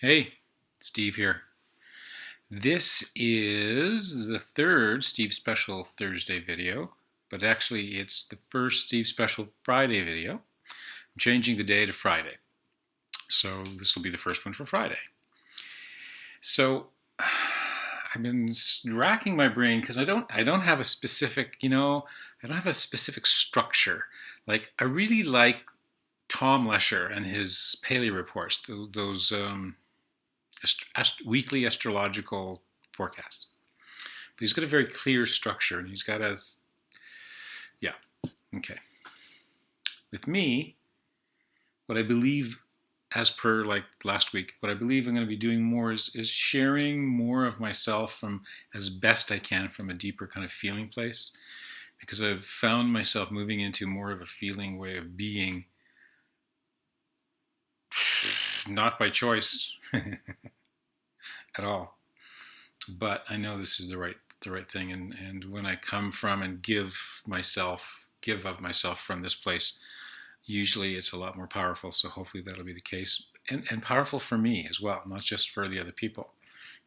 Hey, Steve here. This is the third Steve Special Thursday video, but actually it's the first Steve Special Friday video. I'm changing the day to Friday, so this will be the first one for Friday. So I've been racking my brain because I don't have a specific, I don't have a specific structure. Like I really like Tom Lesher and his paleo reports, those weekly astrological forecasts. But he's got a very clear structure, and he's got yeah, okay. With me, what I believe, as per like last week, what I believe I'm going to be doing more is sharing more of myself from as best I can from a deeper kind of feeling place, because I've found myself moving into more of a feeling way of being, not by choice at all. But I know this is the right thing, and when I come from and give of myself from this place, usually it's a lot more powerful. So hopefully that'll be the case, and powerful for me as well, not just for the other people.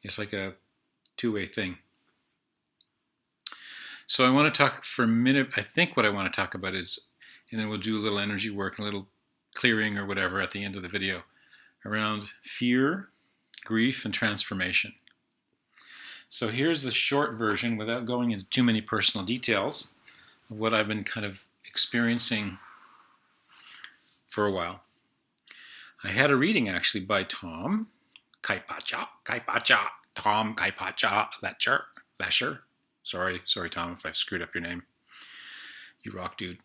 It's like a two-way thing. So I want to talk for a minute. I think what I want to talk about is, and then we'll do a little energy work, a little clearing or whatever at the end of the video, around fear, grief, and transformation. So here's the short version without going into too many personal details of what I've been kind of experiencing for a while. I had a reading actually by Tom Tom Kaipacha Lesher. Sorry Tom if I've screwed up your name. You rock, dude.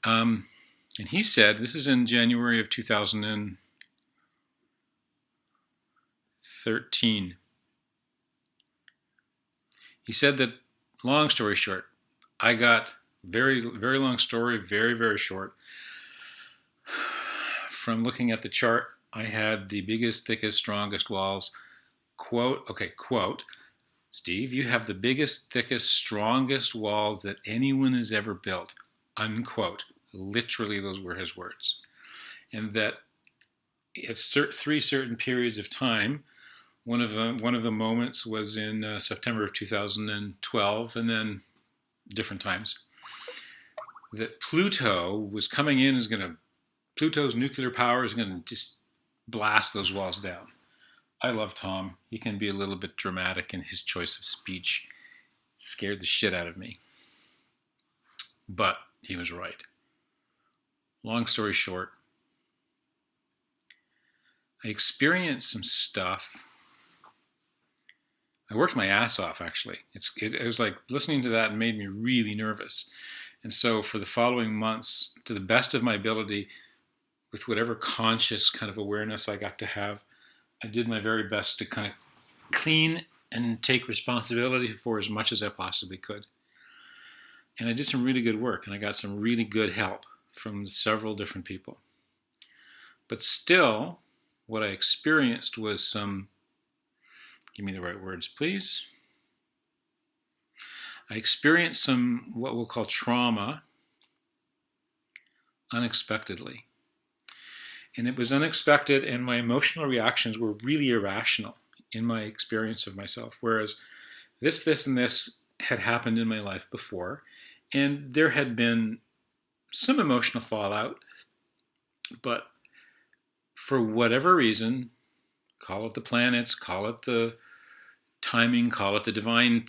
And he said, this is in January of 2013. He said that, long story short, I got very, very long story, very, very short. From looking at the chart, I had the biggest, thickest, strongest walls. Quote, Steve, you have the biggest, thickest, strongest walls that anyone has ever built. Unquote. Literally, those were his words. And that at three certain periods of time, one of the moments was in September of 2012, and then different times, that Pluto was coming in, Pluto's nuclear power is going to just blast those walls down. I love Tom. He can be a little bit dramatic in his choice of speech. Scared the shit out of me. But he was right. Long story short, I experienced some stuff. I worked my ass off, actually. It was like listening to that made me really nervous. And so for the following months, to the best of my ability, with whatever conscious kind of awareness I got to have, I did my very best to kind of clean and take responsibility for as much as I possibly could. And I did some really good work, and I got some really good help from several different people. But still, what I experienced was some, give me the right words, please. I experienced some, what we'll call trauma, unexpectedly. And it was unexpected, and my emotional reactions were really irrational in my experience of myself. Whereas this, and this had happened in my life before, and there had been some emotional fallout, but for whatever reason, call it the planets, call it the timing, call it the divine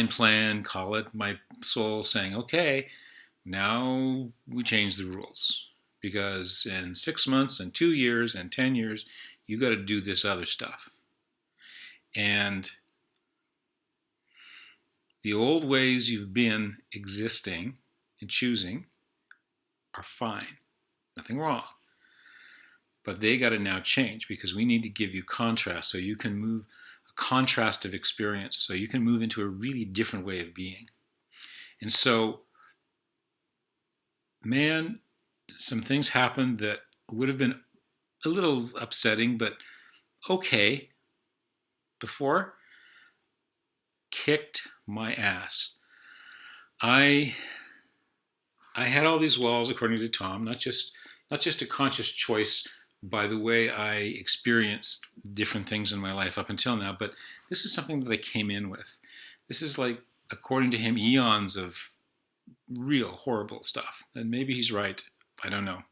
plan, call it my soul saying, okay, now we change the rules. Because in 6 months and 2 years and 10 years, you got to do this other stuff. And the old ways you've been existing and choosing are fine. Nothing wrong. But they got to now change, because we need to give you contrast so you can move, a contrast of experience, so you can move into a really different way of being. And so, man, some things happened that would have been a little upsetting, but okay, before, kicked my ass. I had all these walls, according to Tom, not just a conscious choice by the way I experienced different things in my life up until now, but this is something that I came in with. This is like, according to him, eons of real horrible stuff. And maybe he's right. I don't know.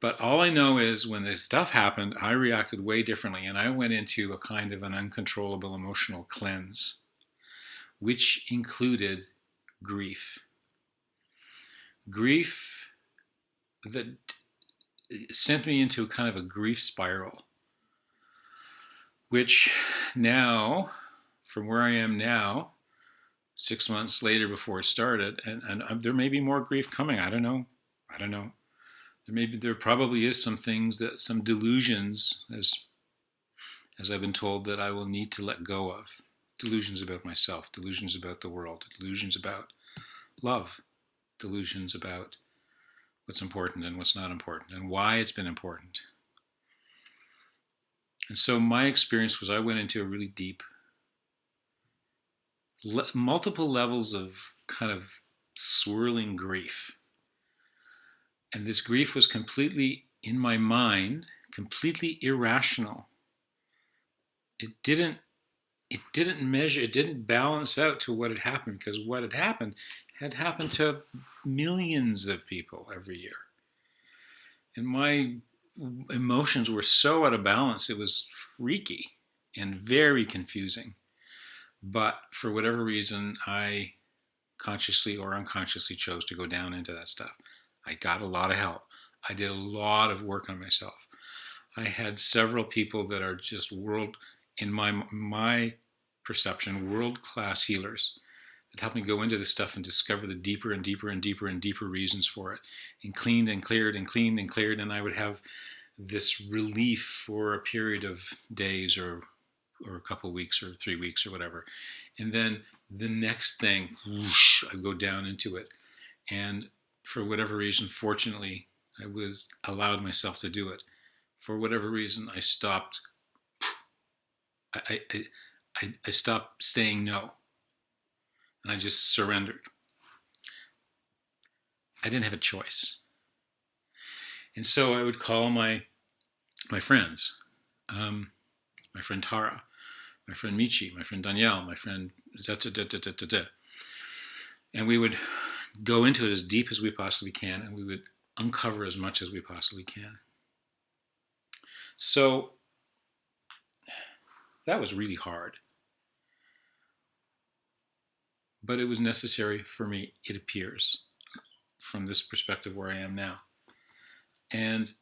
But all I know is when this stuff happened, I reacted way differently, and I went into a kind of an uncontrollable emotional cleanse, which included grief. Grief that sent me into kind of a grief spiral, which now, from where I am now, 6 months later before it started, and there may be more grief coming. I don't know. There probably is some things, that some delusions, as I've been told, that I will need to let go of. Delusions about myself, delusions about the world, delusions about love, delusions about what's important and what's not important, and why it's been important. And so my experience was I went into a really deep, multiple levels of kind of swirling grief. And this grief was completely in my mind, completely irrational. It didn't measure, it didn't balance out to what had happened, because what had happened to millions of people every year. And my emotions were so out of balance, it was freaky and very confusing. But for whatever reason, I consciously or unconsciously chose to go down into that stuff. I got a lot of help. I did a lot of work on myself. I had several people that are just in my perception, world-class healers that helped me go into this stuff and discover the deeper and deeper and deeper and deeper reasons for it, and cleaned and cleared and cleaned and cleared, and I would have this relief for a period of days or a couple of weeks or 3 weeks or whatever. And then the next thing, whoosh, I go down into it. And for whatever reason, fortunately, I was allowed myself to do it. For whatever reason, I stopped. I stopped saying no, and I just surrendered. I didn't have a choice, and so I would call my friends, my friend Tara, my friend Michi, my friend Danielle, my friend and we would go into it as deep as we possibly can, and we would uncover as much as we possibly can. So that was really hard, but it was necessary for me, it appears, from this perspective where I am now. And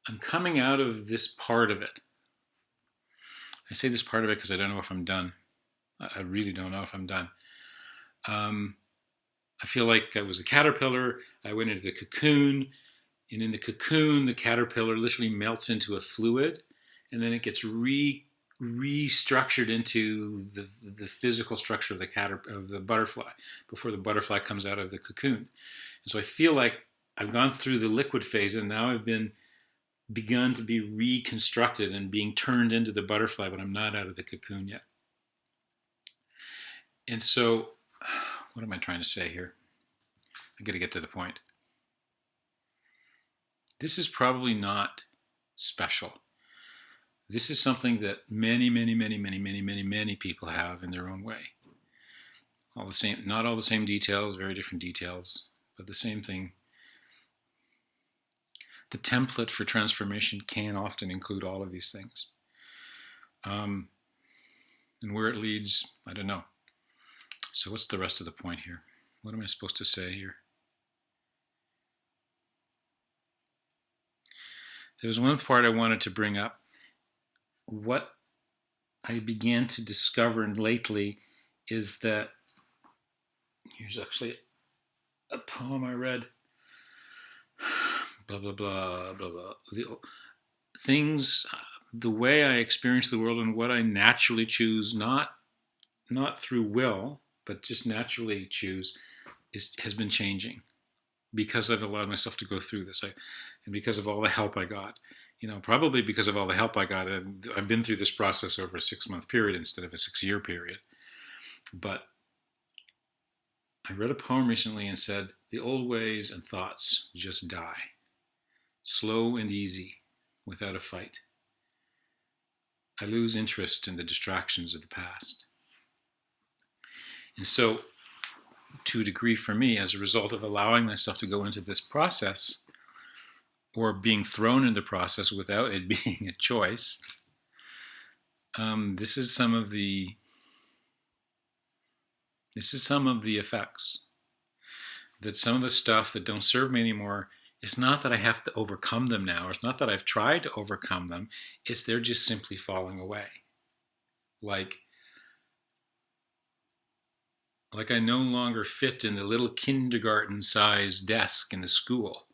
I'm coming out of this part of it. I say this part of it because I don't know if I'm done. I really don't know if I'm done. I feel like I was a caterpillar. I went into the cocoon, and in the cocoon, the caterpillar literally melts into a fluid, and then it gets restructured into the physical structure of the butterfly before the butterfly comes out of the cocoon. And so I feel like I've gone through the liquid phase, and now I've begun to be reconstructed and being turned into the butterfly, but I'm not out of the cocoon yet. And so, what am I trying to say here? I got to get to the point. This is probably not special. This is something that many people have in their own way. All the same, not all the same details, very different details, but the same thing. The template for transformation can often include all of these things. And where it leads, I don't know. So what's the rest of the point here? What am I supposed to say here? There was one part I wanted to bring up. What I began to discover lately is that, here's actually a poem I read, blah, blah, blah, blah, blah. The way I experience the world and what I naturally choose, not through will, but just naturally choose, has been changing because I've allowed myself to go through this, and because of all the help I got. Probably because of all the help I got, I've been through this process over a 6-month period instead of a 6-year period. But I read a poem recently and said, the old ways and thoughts just die. slow and easy, without a fight. I lose interest in the distractions of the past. And so, to a degree for me, as a result of allowing myself to go into this process, or being thrown in the process without it being a choice, this is some of the effects. That some of the stuff that don't serve me anymore, it's not that I have to overcome them now, or it's not that I've tried to overcome them, it's they're just simply falling away. Like I no longer fit in the little kindergarten-sized desk in the school.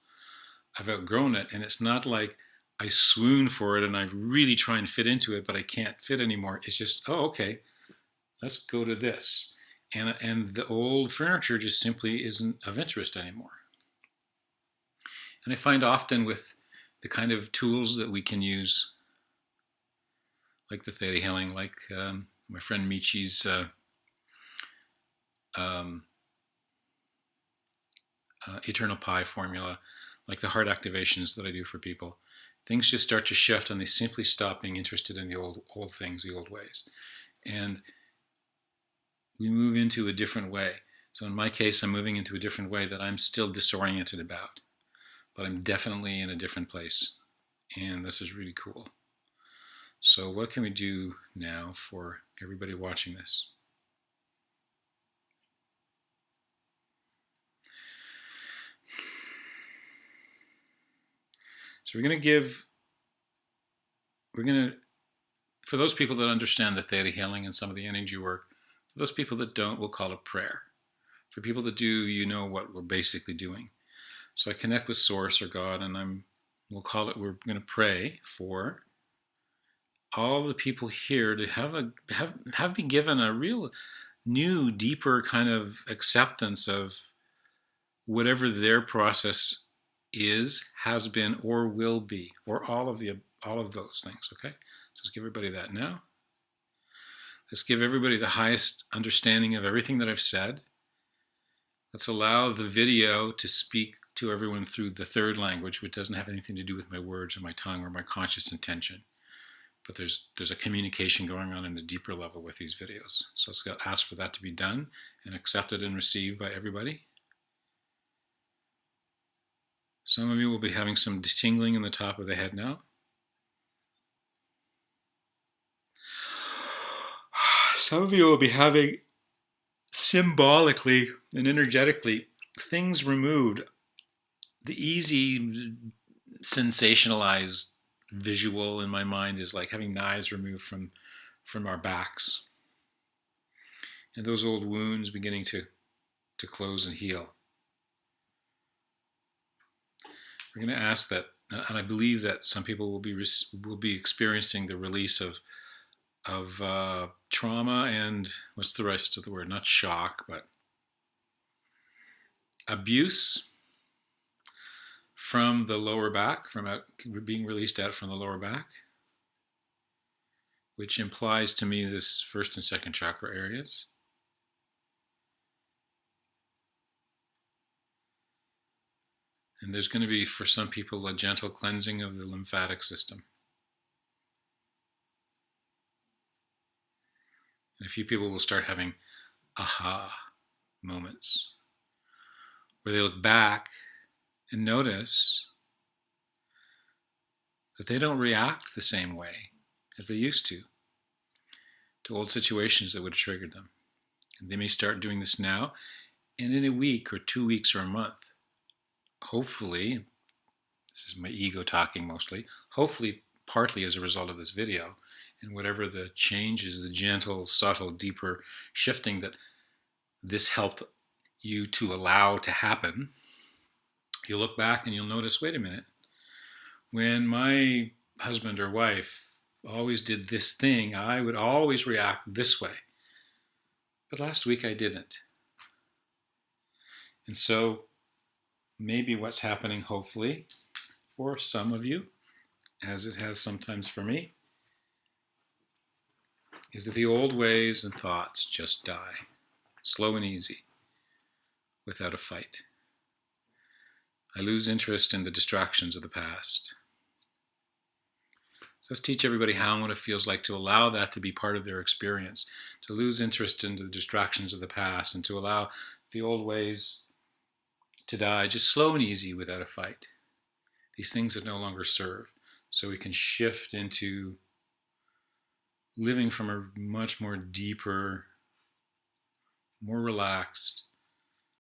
I've outgrown it, and it's not like I swoon for it and I really try and fit into it, but I can't fit anymore. It's just, oh, okay, let's go to this. And the old furniture just simply isn't of interest anymore. And I find often with the kind of tools that we can use, like the Theta Healing, like my friend Michi's Eternal Pi formula, like the heart activations that I do for people, things just start to shift and they simply stop being interested in the old things, the old ways. And we move into a different way. So in my case, I'm moving into a different way that I'm still disoriented about, but I'm definitely in a different place. And this is really cool. So what can we do now for everybody watching this? So we're going to, for those people that understand the Theta Healing and some of the energy work, for those people that don't, we'll call it prayer. For people that do, you know what we're basically doing. So I connect with Source or God, and we're going to pray for all the people here to have been given a real new, deeper kind of acceptance of whatever their process is, has been, or will be, or all of those things. Okay, so let's give everybody that now. Let's give everybody the highest understanding of everything that I've said. Let's allow the video to speak to everyone through the third language, which doesn't have anything to do with my words or my tongue or my conscious intention. But there's a communication going on in a deeper level with these videos. So let's ask for that to be done and accepted and received by everybody. Some of you will be having some tingling in the top of the head now. Some of you will be having symbolically and energetically things removed. The easy sensationalized visual in my mind is like having knives removed from our backs, and those old wounds beginning to close and heal. We're going to ask that, and I believe that some people will be experiencing the release of trauma and what's the rest of the word? Not shock, but abuse from the lower back, being released out from the lower back, which implies to me this first and second chakra areas. And there's going to be, for some people, a gentle cleansing of the lymphatic system. And a few people will start having aha moments where they look back and notice that they don't react the same way as they used to old situations that would have triggered them. And they may start doing this now, and in a week or 2 weeks or a month, hopefully, this is my ego talking mostly, hopefully partly as a result of this video, and whatever the changes, the gentle, subtle, deeper shifting that this helped you to allow to happen, you'll look back and you'll notice, wait a minute, when my husband or wife always did this thing, I would always react this way. But last week I didn't. And so maybe what's happening, hopefully, for some of you, as it has sometimes for me, is that the old ways and thoughts just die, slow and easy, without a fight. I lose interest in the distractions of the past. So let's teach everybody how and what it feels like to allow that to be part of their experience, to lose interest in the distractions of the past and to allow the old ways to die just slow and easy without a fight. These things that no longer serve. So we can shift into living from a much more deeper, more relaxed,